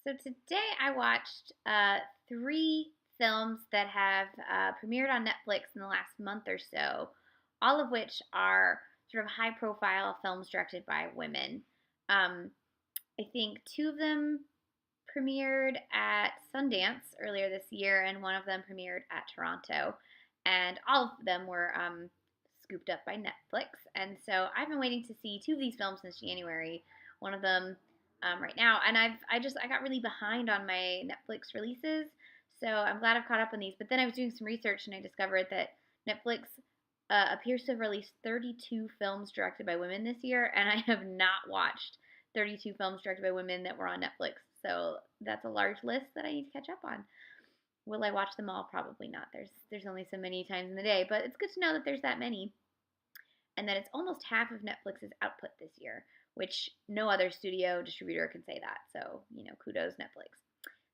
So today I watched three films that have premiered on Netflix in the last month or so, all of which are sort of high profile films directed by women. Um, I think two of them premiered at Sundance earlier this year, and one of them premiered at Toronto. And all of them were scooped up by Netflix. And so I've been waiting to see two of these films since January. One of them right now, and I got really behind on my Netflix releases, so I'm glad I've caught up on these. But then I was doing some research and I discovered that Netflix appears to have released 32 films directed by women this year, and I have not watched 32 films directed by women that were on Netflix. So that's a large list that I need to catch up on. Will I watch them all? Probably not. There's only so many times in the day, but it's good to know that there's that many, and that it's almost half of Netflix's output this year, which no other studio distributor can say that. So, kudos Netflix.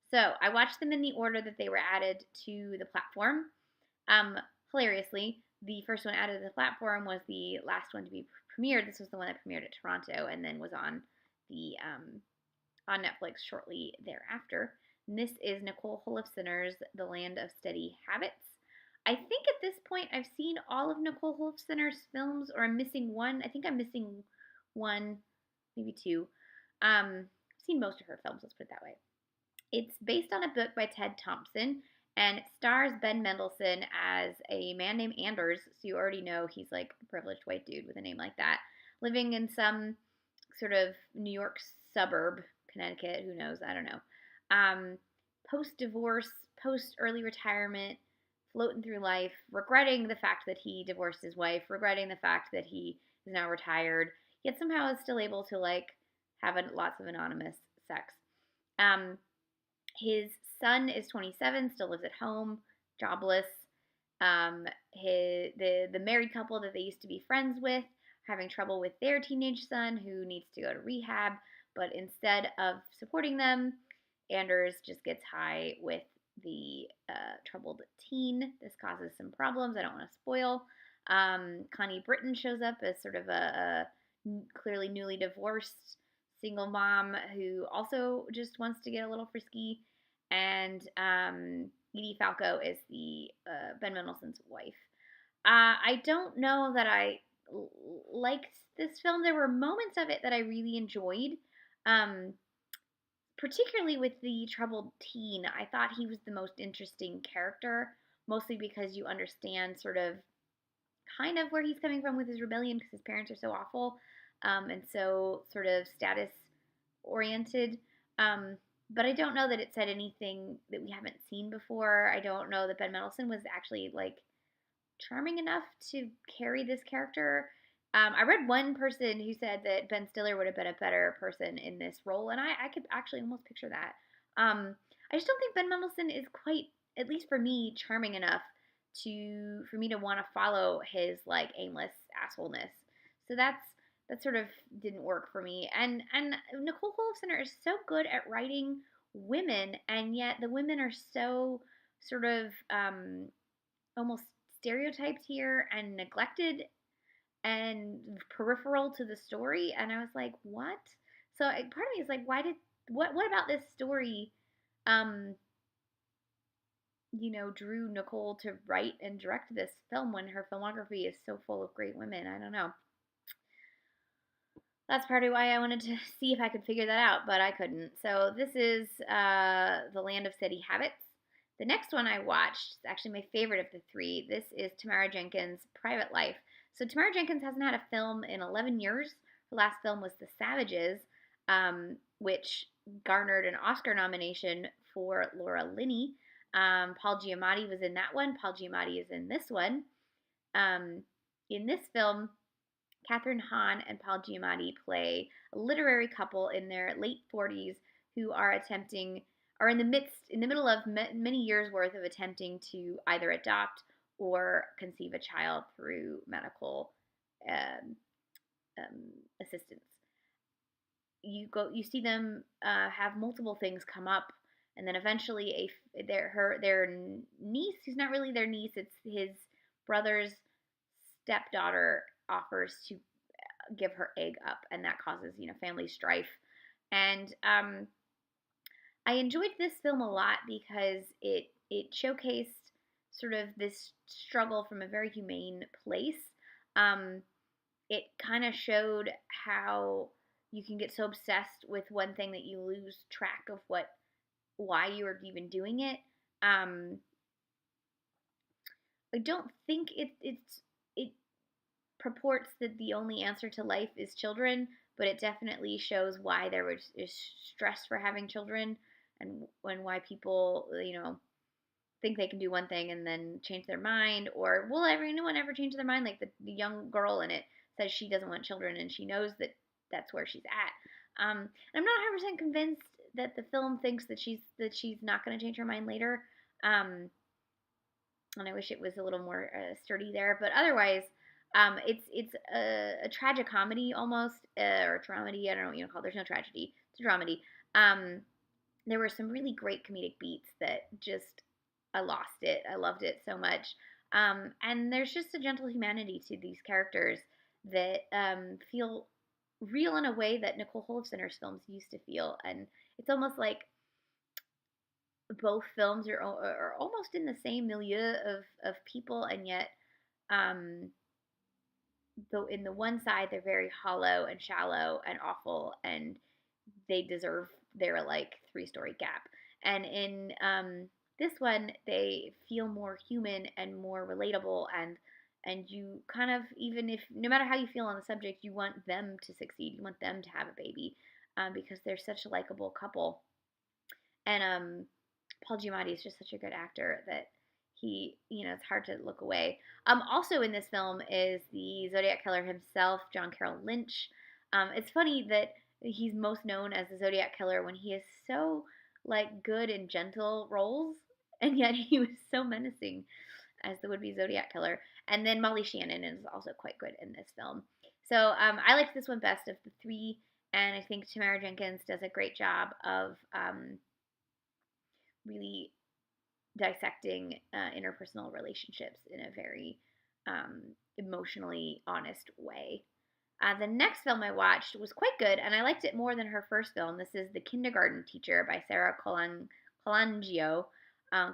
So I watched them in the order that they were added to the platform. Hilariously, the first one added to the platform was the last one to be premiered. This was the one that premiered at Toronto and then was on the on Netflix shortly thereafter. And this is Nicole Holofcener's The Land of Steady Habits. I think at this point I've seen all of Nicole Holofcener's films, or I'm missing one. I think I'm missing one, maybe two. I've seen most of her films, let's put it that way. It's based on a book by Ted Thompson, and it stars Ben Mendelsohn as a man named Anders. So you already know he's like a privileged white dude with a name like that, living in some sort of New York suburb, Connecticut, who knows, I don't know. Post-divorce, post-early retirement, floating through life, regretting the fact that he divorced his wife, regretting the fact that he is now retired, yet somehow is still able to have lots of anonymous sex. His son is 27, still lives at home, jobless. The married couple that they used to be friends with having trouble with their teenage son who needs to go to rehab, but instead of supporting them, Anders just gets high with the troubled teen. This causes some problems I don't want to spoil. Connie Britton shows up as sort of a clearly newly divorced single mom who also just wants to get a little frisky. And Edie Falco is the Ben Mendelsohn's wife. I don't know that I liked this film. There were moments of it that I really enjoyed. Particularly with the troubled teen, I thought he was the most interesting character, mostly because you understand sort of kind of where he's coming from with his rebellion because his parents are so awful and so sort of status oriented. But I don't know that it said anything that we haven't seen before. I don't know that Ben Mendelsohn was actually charming enough to carry this character. I read one person who said that Ben Stiller would have been a better person in this role, and I could actually almost picture that. I just don't think Ben Mendelsohn is quite, at least for me, charming enough for me to want to follow his aimless assholeness. So that sort of didn't work for me. And Nicole Holofcener is so good at writing women, and yet the women are so sort of almost stereotyped here and neglected and peripheral to the story, and I was like, what? So part of me is like, what about this story drew Nicole to write and direct this film when her filmography is so full of great women? I don't know. That's partly why I wanted to see if I could figure that out, but I couldn't. So this is The Land of Steady Habits. The next one I watched is actually my favorite of the three. This is Tamara Jenkins' Private Life. So Tamara Jenkins hasn't had a film in 11 years. Her last film was The Savages, which garnered an Oscar nomination for Laura Linney. Paul Giamatti was in that one. Paul Giamatti is in this one. In this film, Kathryn Hahn and Paul Giamatti play a literary couple in their late 40s who are in the middle of many years worth of attempting to either adopt or conceive a child through medical assistance. You see them have multiple things come up, and then eventually their niece, who's not really their niece, it's his brother's stepdaughter, offers to give her egg up, and that causes family strife. And I enjoyed this film a lot because it showcased sort of this struggle from a very humane place. Um, it kind of showed how you can get so obsessed with one thing that you lose track of why you are even doing it. Um, I don't think it purports that the only answer to life is children, but it definitely shows why is stress for having children, and why people, think they can do one thing and then change their mind. Or will anyone ever change their mind? Like the young girl in it says she doesn't want children, and she knows that that's where she's at. I'm not 100% convinced that the film thinks that she's not going to change her mind later. And I wish it was a little more sturdy there. But otherwise, it's a tragic comedy almost, or dramedy. I don't know what you call it. There's no tragedy. It's a dramedy. There were some really great comedic beats that just I lost it. I loved it so much. And there's just a gentle humanity to these characters that feel real in a way that Nicole Holofcener's films used to feel. And it's almost like both films are almost in the same milieu of people, and yet, um, though in the one side they're very hollow and shallow and awful, and they deserve their like 3-story gap. And in this one, they feel more human and more relatable, and you kind of, even if no matter how you feel on the subject, you want them to succeed. You want them to have a baby, because they're such a likable couple. And Paul Giamatti is just such a good actor that it's hard to look away. Also in this film is the Zodiac Killer himself, John Carroll Lynch. It's funny that he's most known as the Zodiac Killer when he is so like good and gentle roles, and yet he was so menacing as the would-be Zodiac Killer. And then Molly Shannon is also quite good in this film. So I liked this one best of the three, and I think Tamara Jenkins does a great job of really dissecting interpersonal relationships in a very emotionally honest way. The next film I watched was quite good, and I liked it more than her first film. This is The Kindergarten Teacher by Sara Colangelo. I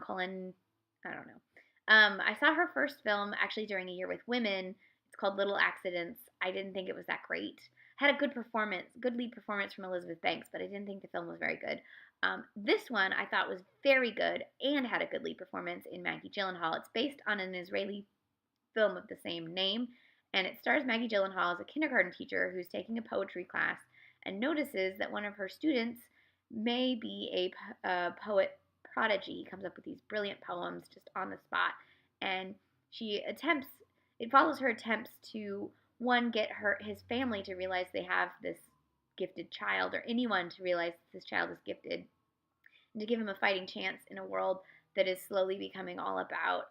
don't know. I saw her first film actually during A Year with Women. It's called Little Accidents. I didn't think it was that great. Had a good lead performance from Elizabeth Banks, but I didn't think the film was very good. This one I thought was very good and had a good lead performance in Maggie Gyllenhaal. It's based on an Israeli film of the same name, and it stars Maggie Gyllenhaal as a kindergarten teacher who's taking a poetry class and notices that one of her students may be a poet prodigy. He comes up with these brilliant poems just on the spot, and it follows her attempts to, one, get his family to realize they have this gifted child, or anyone to realize this child is gifted, and to give him a fighting chance in a world that is slowly becoming all about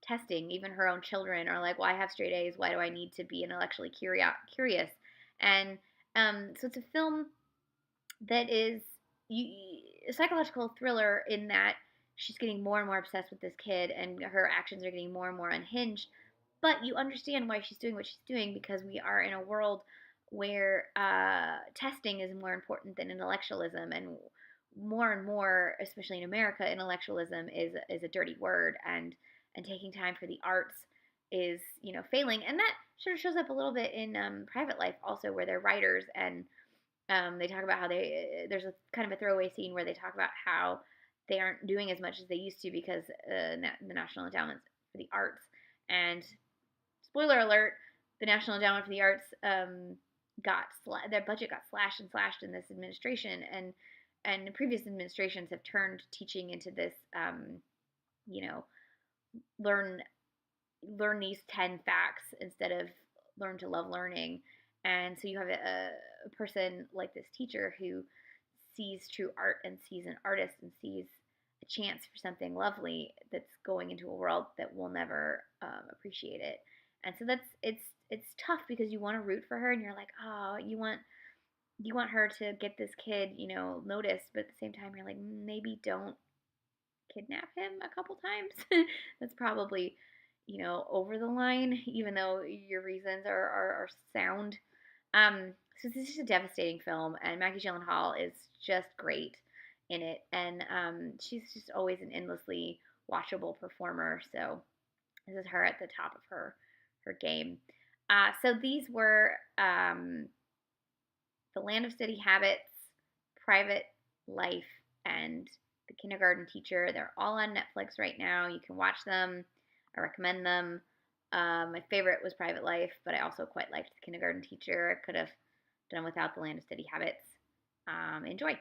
testing. Even her own children are like, well, I have straight A's. Why do I need to be intellectually curious? And so it's a film that is a psychological thriller in that she's getting more and more obsessed with this kid, and her actions are getting more and more unhinged. But you understand why she's doing what she's doing, because we are in a world where testing is more important than intellectualism, and more, especially in America, intellectualism is a dirty word, and taking time for the arts is failing, and that sort of shows up a little bit in private life also, where they're writers, and they talk about how there's a kind of a throwaway scene where they talk about how they aren't doing as much as they used to because the National Endowment for the Arts, and spoiler alert, the National Endowment for the Arts their budget got slashed and slashed in this administration, and previous administrations have turned teaching into this learn these 10 facts instead of learn to love learning. And so you have a person like this teacher who sees true art and sees an artist and sees a chance for something lovely that's going into a world that will never appreciate it. And so it's tough, because you want to root for her, and you're like, oh, you want her to get this kid noticed, but at the same time you're like, maybe don't kidnap him a couple times. That's probably over the line, even though your reasons are sound. So this is a devastating film, and Maggie Gyllenhaal is just great. in it, and she's just always an endlessly watchable performer. So this is her at the top of her game. So these were The Land of Steady Habits, Private Life, and The Kindergarten Teacher. They're all on Netflix right now. You can watch them. I recommend them. My favorite was Private Life, but I also quite liked The Kindergarten Teacher. I could have done without The Land of Steady Habits. Enjoy.